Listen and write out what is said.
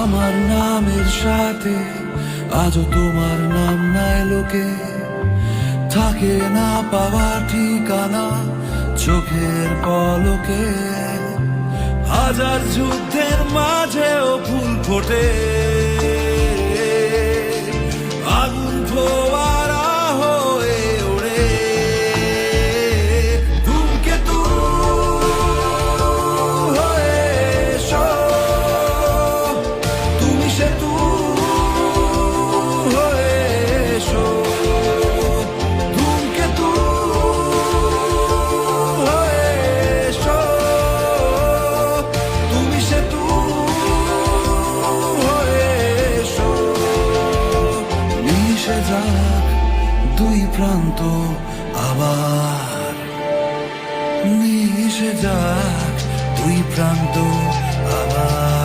আমার নামের সাথে আজও তোমার নাম নাই লোকে, থাকে না পাওয়া ঠিকানা চোখের পলকে। হাজার যুদ্ধের মাঝেও ফুল ফোটে, আগুন ফোয়ারা হয়ে ওড়ে। ধূমকেতু হয়ে এসো, তুমি সেতু হয়ে এসো। ধূমকেতু হয়ে এসো, তুমি সেতু হয়ে এসো। মিশে যাক দুই প্রান্ত আবার, মিশে যাক দুই প্রান্ত আবার।